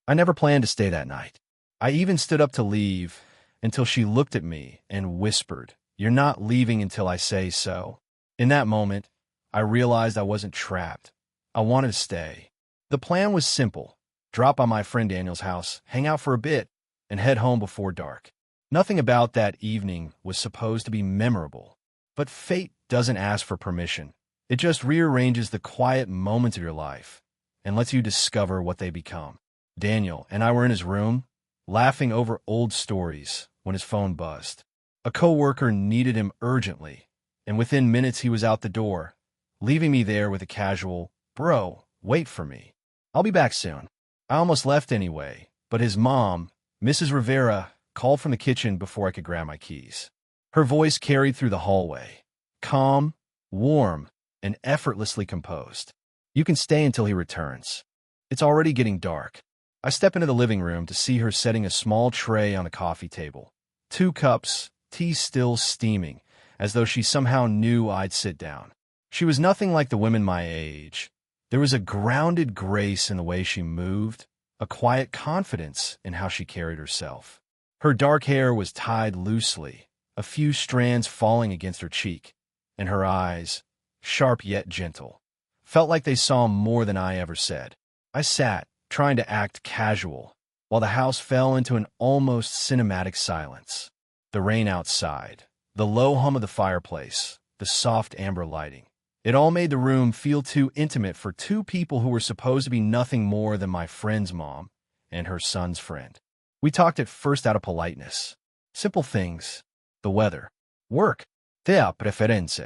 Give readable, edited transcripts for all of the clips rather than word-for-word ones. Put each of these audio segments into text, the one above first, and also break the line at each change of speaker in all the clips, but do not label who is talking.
I never planned to stay that night. I even stood up to leave until she looked at me and whispered, "You're not leaving until I say so." In that moment, I realized I wasn't trapped. I wanted to stay. The plan was simple: drop by my friend Daniel's house, hang out for a bit, and head home before dark. Nothing about that evening was supposed to be memorable. But fate doesn't ask for permission. It just rearranges the quiet moments of your life and lets you discover what they become. Daniel and I were in his room, laughing over old stories when his phone buzzed. A coworker needed him urgently, and within minutes he was out the door, leaving me there with a casual, "Bro, wait for me. I'll be back soon." I almost left anyway, but his mom, Mrs. Rivera, called from the kitchen before I could grab my keys. Her voice carried through the hallway, calm, warm, and effortlessly composed. "You can stay until he returns. It's already getting dark." I step into the living room to see her setting a small tray on the coffee table. 2 cups, tea still steaming, as though she somehow knew I'd sit down. She was nothing like the women my age. There was a grounded grace in the way she moved, a quiet confidence in how she carried herself. Her dark hair was tied loosely, a few strands falling against her cheek, and her eyes, sharp yet gentle, felt like they saw more than I ever said. I sat, trying to act casual, while the house fell into an almost cinematic silence. The rain outside, the low hum of the fireplace, the soft amber lighting. It all made the room feel too intimate for 2 people who were supposed to be nothing more than my friend's mom and her son's friend. We talked at first out of politeness. Simple things: the weather, work, tea preference.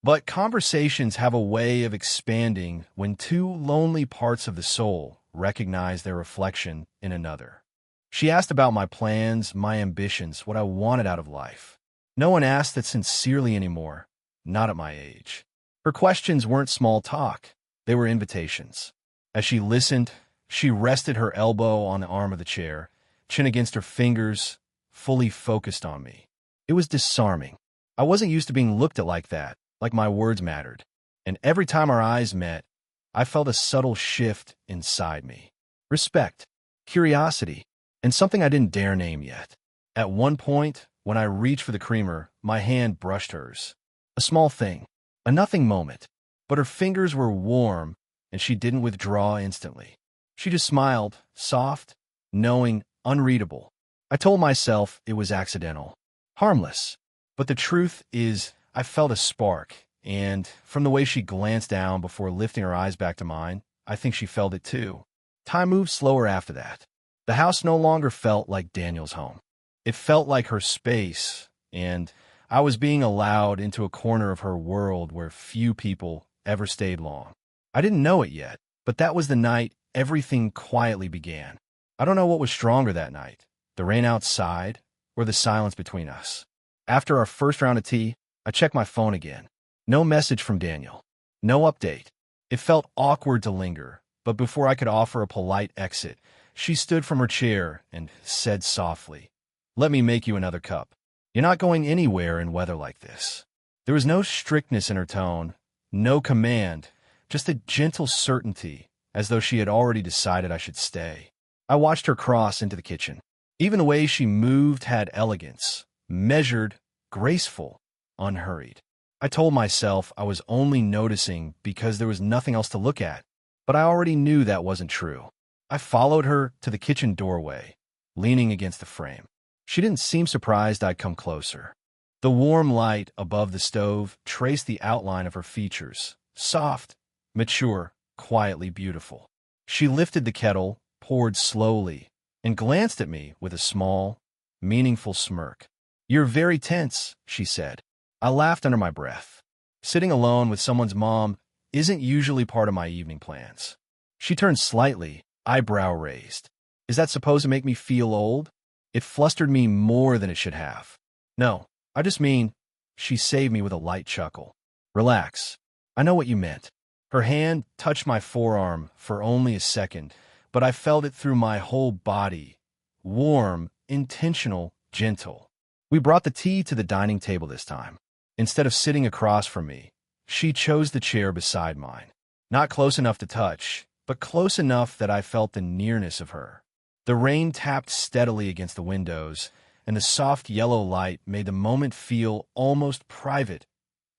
But conversations have a way of expanding when 2 lonely parts of the soul recognize their reflection in another. She asked about my plans, my ambitions, what I wanted out of life. No one asked that sincerely anymore, not at my age. Her questions weren't small talk, they were invitations. As she listened, she rested her elbow on the arm of the chair, chin against her fingers, fully focused on me. It was disarming. I wasn't used to being looked at like that, like my words mattered. And every time our eyes met, I felt a subtle shift inside me. Respect, curiosity, and something I didn't dare name yet. At one point, when I reached for the creamer, my hand brushed hers. A small thing, a nothing moment, but her fingers were warm, and she didn't withdraw instantly. She just smiled, soft, knowing, unreadable. I told myself it was accidental, harmless. But the truth is, I felt a spark, and from the way she glanced down before lifting her eyes back to mine, I think she felt it too. Time moved slower after that. The house no longer felt like Daniel's home. It felt like her space, and I was being allowed into a corner of her world where few people ever stayed long. I didn't know it yet, but that was the night everything quietly began. I don't know what was stronger that night, the rain outside or the silence between us. After our first round of tea, I checked my phone again. No message from Daniel. No update. It felt awkward to linger, but before I could offer a polite exit, she stood from her chair and said softly, "Let me make you another cup. You're not going anywhere in weather like this." There was no strictness in her tone, no command, just a gentle certainty, as though she had already decided I should stay. I watched her cross into the kitchen. Even the way she moved had elegance, measured, graceful, unhurried. I told myself I was only noticing because there was nothing else to look at, but I already knew that wasn't true. I followed her to the kitchen doorway, leaning against the frame. She didn't seem surprised I'd come closer. The warm light above the stove traced the outline of her features, soft, mature, quietly beautiful. She lifted the kettle, poured slowly, and glanced at me with a small, meaningful smirk. "You're very tense," she said. I laughed under my breath. Sitting alone with someone's mom isn't usually part of my evening plans. She turned slightly, eyebrow raised. Is that supposed to make me feel old? It flustered me more than it should have. "No, I just mean," she saved me with a light chuckle. "Relax. I know what you meant." Her hand touched my forearm for only a second, but I felt it through my whole body. Warm, intentional, gentle. We brought the tea to the dining table this time. Instead of sitting across from me, she chose the chair beside mine. Not close enough to touch, but close enough that I felt the nearness of her. The rain tapped steadily against the windows, and the soft yellow light made the moment feel almost private,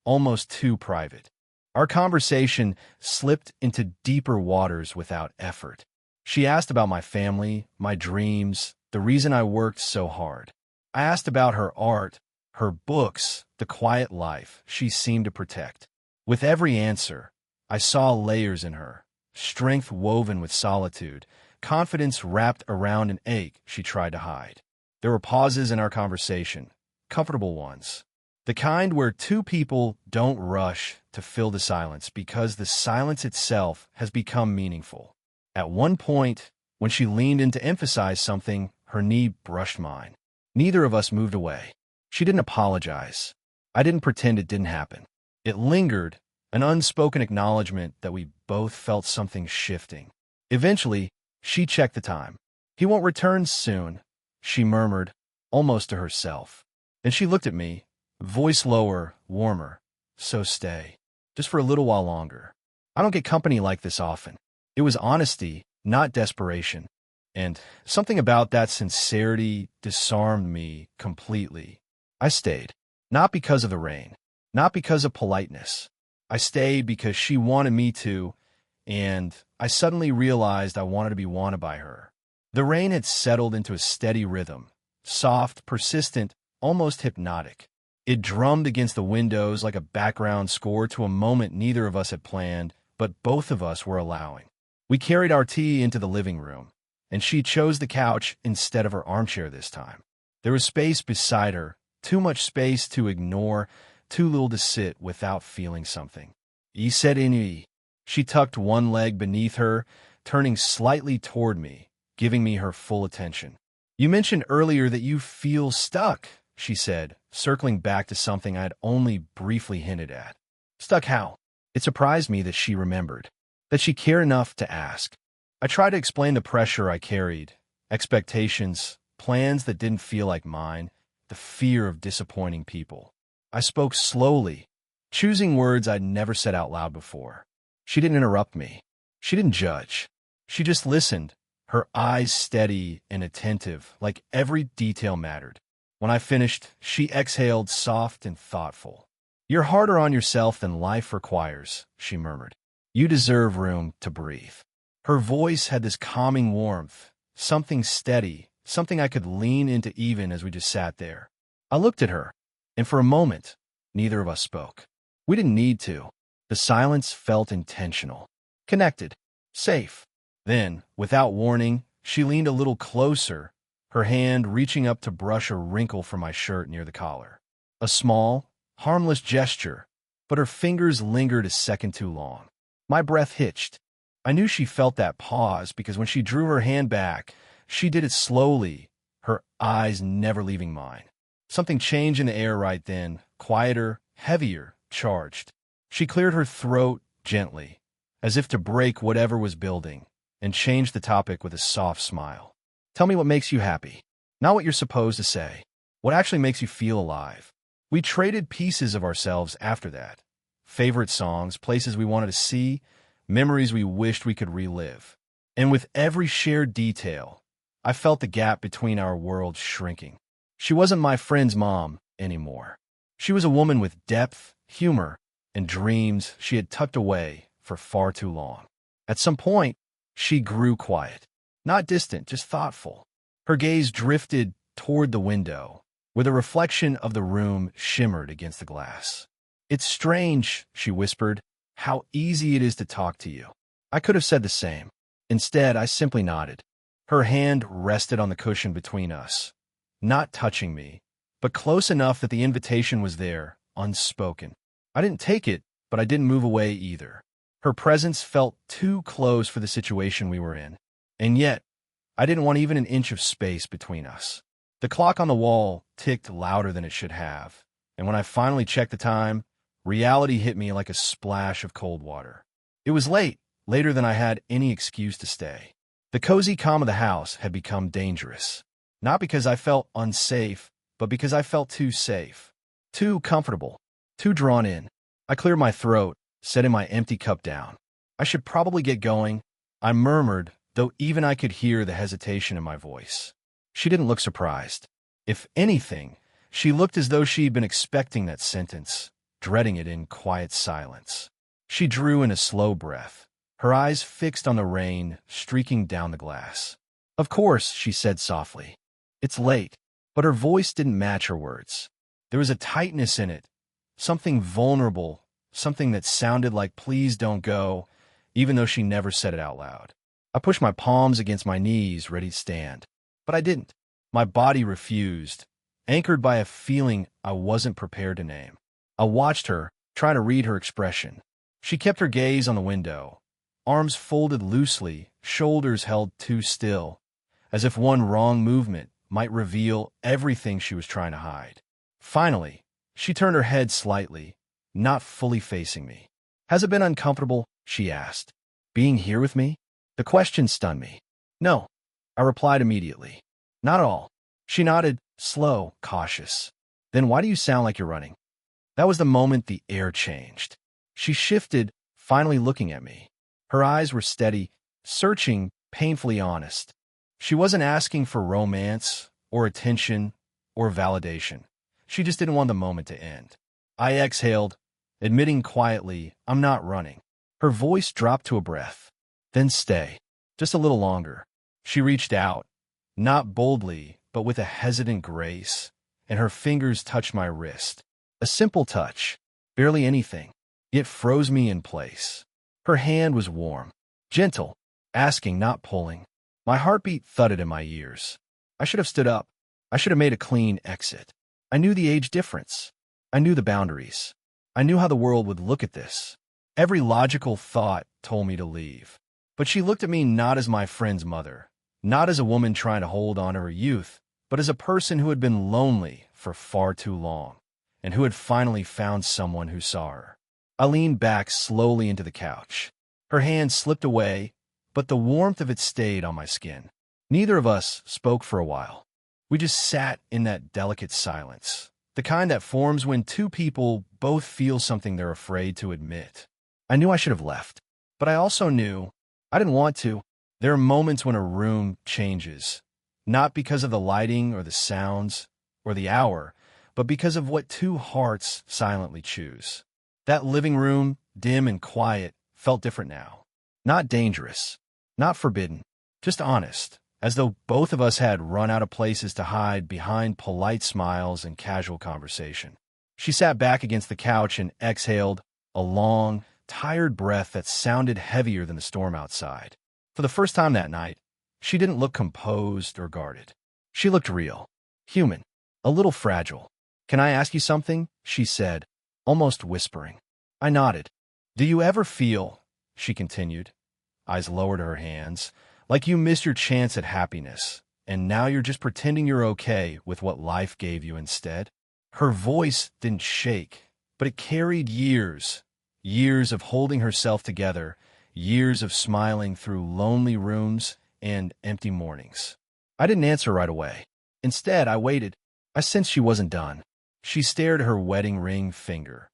almost too private. Our conversation slipped into deeper waters without effort. She asked about my family, my dreams, the reason I worked so hard. I asked about her art, her books, the quiet life she seemed to protect. With every answer, I saw layers in her, strength woven with solitude, confidence wrapped around an ache she tried to hide. There were pauses in our conversation, comfortable ones, the kind where two people don't rush to fill the silence because the silence itself has become meaningful. At one point, when she leaned in to emphasize something, her knee brushed mine. Neither of us moved away. She didn't apologize. I didn't pretend it didn't happen. It lingered, an unspoken acknowledgement that we both felt something shifting. Eventually, she checked the time. "He won't return soon," she murmured, almost to herself. Then she looked at me, voice lower, warmer. "So stay. Just for a little while longer." I don't get company like this often. It was honesty, not desperation. And something about that sincerity disarmed me completely. I stayed, not because of the rain, not because of politeness. I stayed because she wanted me to, and I suddenly realized I wanted to be wanted by her. The rain had settled into a steady rhythm, soft, persistent, almost hypnotic. It drummed against the windows like a background score to a moment neither of us had planned, but both of us were allowing. We carried our tea into the living room, and she chose the couch instead of her armchair this time. There was space beside her, too much space to ignore, too little to sit without feeling something. "You said any." She tucked one leg beneath her, turning slightly toward me, giving me her full attention. "You mentioned earlier that you feel stuck," she said, circling back to something I had only briefly hinted at. Stuck how? It surprised me that she remembered, that she cared enough to ask. I tried to explain the pressure I carried, expectations, plans that didn't feel like mine, the fear of disappointing people. I spoke slowly, choosing words I'd never said out loud before. She didn't interrupt me. She didn't judge. She just listened, her eyes steady and attentive, like every detail mattered. When I finished, she exhaled, soft and thoughtful. "You're harder on yourself than life requires," she murmured. "You deserve room to breathe." Her voice had this calming warmth, something steady, something I could lean into even as we just sat there. I looked at her, and for a moment, neither of us spoke. We didn't need to. The silence felt intentional, connected, safe. Then, without warning, she leaned a little closer, her hand reaching up to brush a wrinkle from my shirt near the collar. A small, harmless gesture, but her fingers lingered a second too long. My breath hitched. I knew she felt that pause because when she drew her hand back, she did it slowly, her eyes never leaving mine. Something changed in the air right then, quieter, heavier, charged. She cleared her throat gently, as if to break whatever was building, and changed the topic with a soft smile. "Tell me what makes you happy. Not what you're supposed to say. What actually makes you feel alive." We traded pieces of ourselves after that. Favorite songs, places we wanted to see, memories we wished we could relive. And with every shared detail, I felt the gap between our worlds shrinking. She wasn't my friend's mom anymore. She was a woman with depth, humor, and dreams she had tucked away for far too long. At some point, she grew quiet. Not distant, just thoughtful. Her gaze drifted toward the window, where the reflection of the room shimmered against the glass. "It's strange," she whispered, "how easy it is to talk to you." I could have said the same. Instead, I simply nodded. Her hand rested on the cushion between us, not touching me, but close enough that the invitation was there, unspoken. I didn't take it, but I didn't move away either. Her presence felt too close for the situation we were in. And yet, I didn't want even an inch of space between us. The clock on the wall ticked louder than it should have, and when I finally checked the time, reality hit me like a splash of cold water. It was late, later than I had any excuse to stay. The cozy calm of the house had become dangerous. Not because I felt unsafe, but because I felt too safe. Too comfortable. Too drawn in. I cleared my throat, setting my empty cup down. "I should probably get going," I murmured, though even I could hear the hesitation in my voice. She didn't look surprised. If anything, she looked as though she'd been expecting that sentence, dreading it in quiet silence. She drew in a slow breath, her eyes fixed on the rain streaking down the glass. "Of course," she said softly. "It's late." But her voice didn't match her words. There was a tightness in it, something vulnerable, something that sounded like "please don't go," even though she never said it out loud. I pushed my palms against my knees, ready to stand. But I didn't. My body refused, anchored by a feeling I wasn't prepared to name. I watched her, trying to read her expression. She kept her gaze on the window, arms folded loosely, shoulders held too still, as if one wrong movement might reveal everything she was trying to hide. Finally, she turned her head slightly, not fully facing me. "Has it been uncomfortable?" she asked. "Being here with me?" The question stunned me. "No," I replied immediately. "Not at all." She nodded, slow, cautious. "Then why do you sound like you're running?" That was the moment the air changed. She shifted, finally looking at me. Her eyes were steady, searching, painfully honest. She wasn't asking for romance, or attention, or validation. She just didn't want the moment to end. I exhaled, admitting quietly, "I'm not running." Her voice dropped to a breath. "Then stay. Just a little longer." She reached out, not boldly, but with a hesitant grace, and her fingers touched my wrist. A simple touch, barely anything, yet froze me in place. Her hand was warm, gentle, asking, not pulling. My heartbeat thudded in my ears. I should have stood up. I should have made a clean exit. I knew the age difference. I knew the boundaries. I knew how the world would look at this. Every logical thought told me to leave. But she looked at me not as my friend's mother, not as a woman trying to hold on to her youth, but as a person who had been lonely for far too long, and who had finally found someone who saw her. I leaned back slowly into the couch. Her hand slipped away, but the warmth of it stayed on my skin. Neither of us spoke for a while. We just sat in that delicate silence, the kind that forms when two people both feel something they're afraid to admit. I knew I should have left, but I also knew I didn't want to. There are moments when a room changes, not because of the lighting or the sounds or the hour, but because of what two hearts silently choose. That living room, dim and quiet, felt different now. Not dangerous, not forbidden, just honest, as though both of us had run out of places to hide behind polite smiles and casual conversation. She sat back against the couch and exhaled a long, tired breath that sounded heavier than the storm outside. For the first time that night, she didn't look composed or guarded. She looked real, human, a little fragile. "Can I ask you something?" she said, almost whispering. I nodded. "Do you ever feel," she continued, eyes lowered to her hands, "like you missed your chance at happiness, and now you're just pretending you're okay with what life gave you instead?" Her voice didn't shake, but it carried years of holding herself together, years of smiling through lonely rooms and empty mornings. I didn't answer right away. Instead, I waited. I sensed she wasn't done. She stared at her wedding ring finger,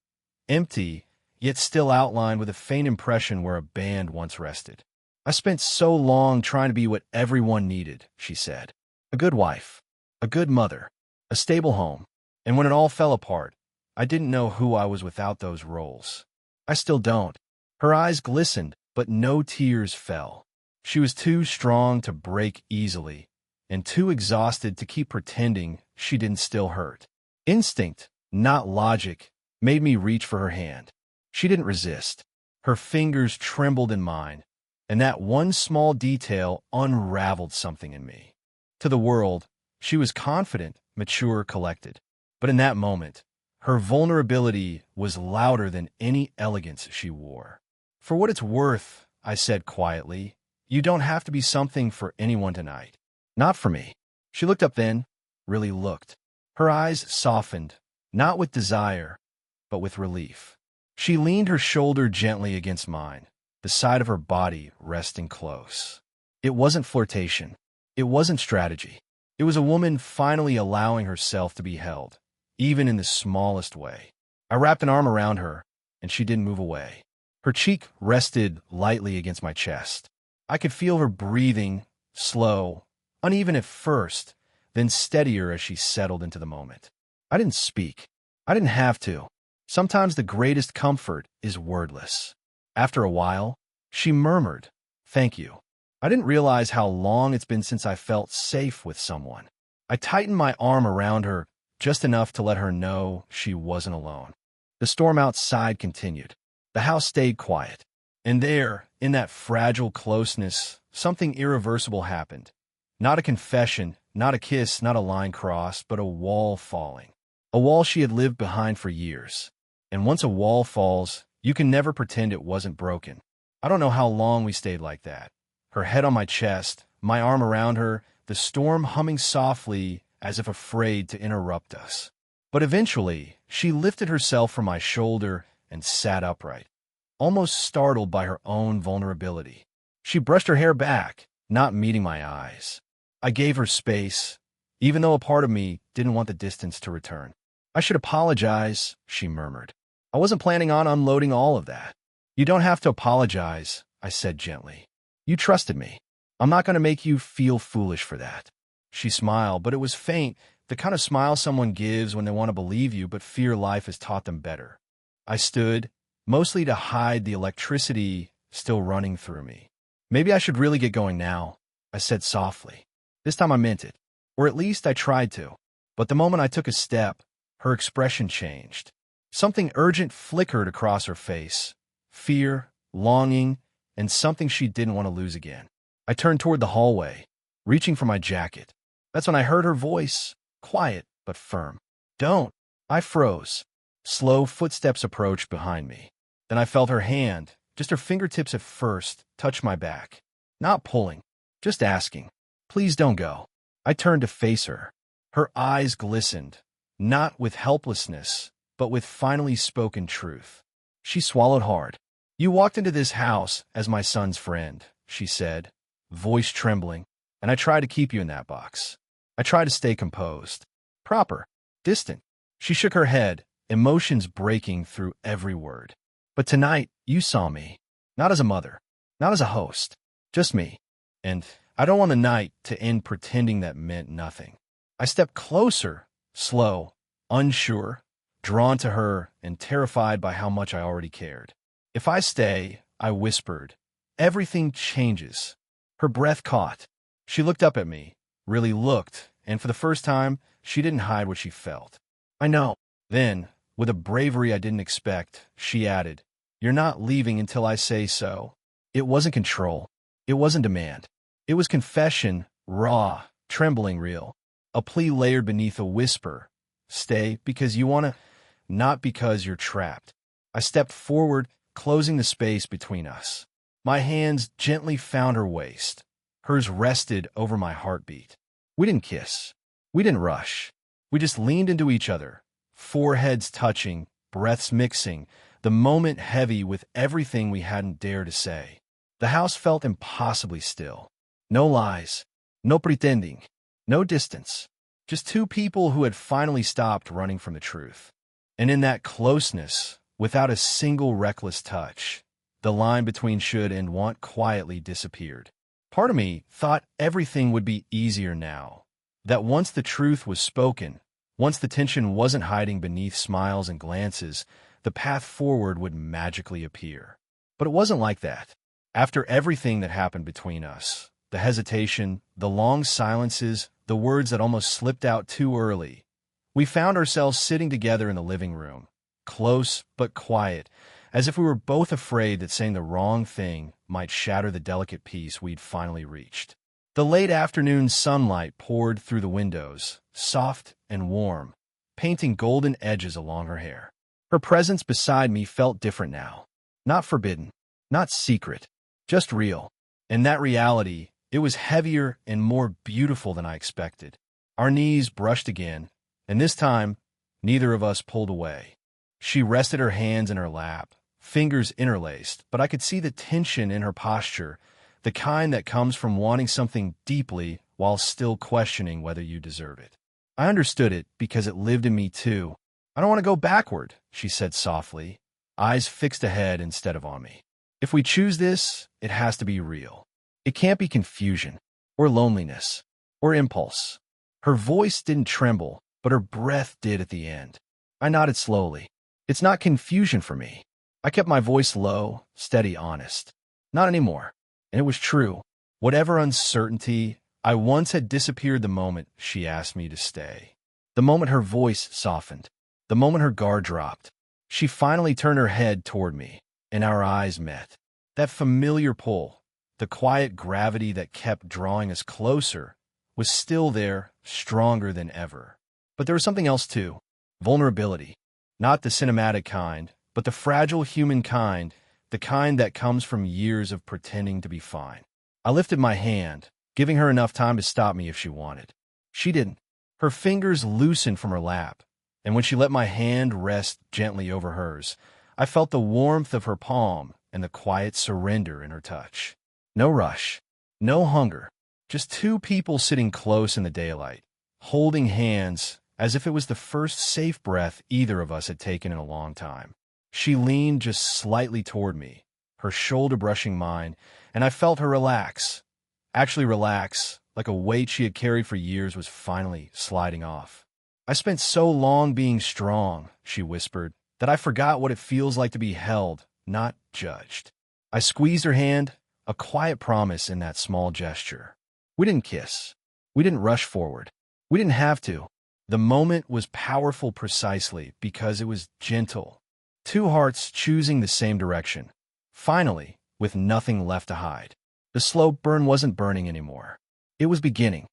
empty, yet still outlined with a faint impression where a band once rested. "I spent so long trying to be what everyone needed," she said. "A good wife, a good mother, a stable home. And when it all fell apart, I didn't know who I was without those roles. I still don't." Her eyes glistened, but no tears fell. She was too strong to break easily, and too exhausted to keep pretending she didn't still hurt. Instinct, not logic, made me reach for her hand. She didn't resist. Her fingers trembled in mine, and that one small detail unraveled something in me. To the world, she was confident, mature, collected. But in that moment, her vulnerability was louder than any elegance she wore. "For what it's worth," I said quietly, "you don't have to be something for anyone tonight. Not for me." She looked up then, really looked. Her eyes softened, not with desire, but with relief. She leaned her shoulder gently against mine, the side of her body resting close. It wasn't flirtation. It wasn't strategy. It was a woman finally allowing herself to be held, even in the smallest way. I wrapped an arm around her, and she didn't move away. Her cheek rested lightly against my chest. I could feel her breathing, slow, uneven at first, then steadier as she settled into the moment. I didn't speak. I didn't have to. Sometimes the greatest comfort is wordless. After a while, she murmured, "Thank you." I didn't realize how long it's been since I felt safe with someone. I tightened my arm around her just enough to let her know she wasn't alone. The storm outside continued. The house stayed quiet. And there, in that fragile closeness, something irreversible happened. Not a confession, not a kiss, not a line crossed, but a wall falling. A wall she had lived behind for years. And once a wall falls, you can never pretend it wasn't broken. I don't know how long we stayed like that. Her head on my chest, my arm around her, the storm humming softly as if afraid to interrupt us. But eventually, she lifted herself from my shoulder and sat upright, almost startled by her own vulnerability. She brushed her hair back, not meeting my eyes. I gave her space, even though a part of me didn't want the distance to return. "I should apologize," she murmured. "I wasn't planning on unloading all of that." "You don't have to apologize," I said gently. "You trusted me. I'm not going to make you feel foolish for that." She smiled, but it was faint, the kind of smile someone gives when they want to believe you but fear life has taught them better. I stood, mostly to hide the electricity still running through me. "Maybe I should really get going now," I said softly. This time I meant it, or at least I tried to. But the moment I took a step, her expression changed. Something urgent flickered across her face. Fear, longing, and something she didn't want to lose again. I turned toward the hallway, reaching for my jacket. That's when I heard her voice, quiet but firm. "Don't." I froze. Slow footsteps approached behind me. Then I felt her hand, just her fingertips at first, touch my back. Not pulling, just asking, "Please don't go." I turned to face her. Her eyes glistened, not with helplessness, but with finally spoken truth. She swallowed hard. "You walked into this house as my son's friend," she said, voice trembling, "and I tried to keep you in that box. I tried to stay composed, proper, distant." She shook her head, emotions breaking through every word. "But tonight, you saw me. Not as a mother, not as a host, just me. And I don't want the night to end pretending that meant nothing." I stepped closer, slow, unsure, drawn to her and terrified by how much I already cared. "If I stay," I whispered, "everything changes." Her breath caught. She looked up at me, really looked, and for the first time, she didn't hide what she felt. "I know." Then, with a bravery I didn't expect, she added, "You're not leaving until I say so." It wasn't control. It wasn't demand. It was confession, raw, trembling real. A plea layered beneath a whisper. "Stay because you want to, not because you're trapped." I stepped forward, closing the space between us. My hands gently found her waist. Hers rested over my heartbeat. We didn't kiss. We didn't rush. We just leaned into each other, foreheads touching, breaths mixing, the moment heavy with everything we hadn't dared to say. The house felt impossibly still. No lies, no pretending, no distance. Just two people who had finally stopped running from the truth. And in that closeness, without a single reckless touch, the line between should and want quietly disappeared. Part of me thought everything would be easier now, that once the truth was spoken, once the tension wasn't hiding beneath smiles and glances, the path forward would magically appear. But it wasn't like that. After everything that happened between us, the hesitation, the long silences, the words that almost slipped out too early, we found ourselves sitting together in the living room, close but quiet, as if we were both afraid that saying the wrong thing might shatter the delicate peace we'd finally reached. The late afternoon sunlight poured through the windows, soft and warm, painting golden edges along her hair. Her presence beside me felt different now. Not forbidden, not secret, just real. And that reality, it was heavier and more beautiful than I expected. Our knees brushed again, and this time, neither of us pulled away. She rested her hands in her lap, fingers interlaced, but I could see the tension in her posture, the kind that comes from wanting something deeply while still questioning whether you deserve it. I understood it because it lived in me too. "I don't want to go backward," she said softly, eyes fixed ahead instead of on me. "If we choose this, it has to be real." It can't be confusion, or loneliness, or impulse. Her voice didn't tremble, but her breath did at the end. I nodded slowly. It's not confusion for me. I kept my voice low, steady, honest. Not anymore. And it was true. Whatever uncertainty I once had disappeared the moment she asked me to stay. The moment her voice softened. The moment her guard dropped. She finally turned her head toward me, and our eyes met. That familiar pull, the quiet gravity that kept drawing us closer, was still there, stronger than ever. But there was something else too. Vulnerability. Not the cinematic kind, but the fragile human kind, the kind that comes from years of pretending to be fine. I lifted my hand, giving her enough time to stop me if she wanted. She didn't. Her fingers loosened from her lap, and when she let my hand rest gently over hers, I felt the warmth of her palm and the quiet surrender in her touch. No rush, no hunger, just two people sitting close in the daylight, holding hands as if it was the first safe breath either of us had taken in a long time. She leaned just slightly toward me, her shoulder brushing mine, and I felt her relax. Actually relax, like a weight she had carried for years was finally sliding off. I spent so long being strong, she whispered, that I forgot what it feels like to be held, not judged. I squeezed her hand, a quiet promise in that small gesture. We didn't kiss. We didn't rush forward. We didn't have to. The moment was powerful precisely because it was gentle. Two hearts choosing the same direction. Finally, with nothing left to hide. The slow burn wasn't burning anymore. It was beginning.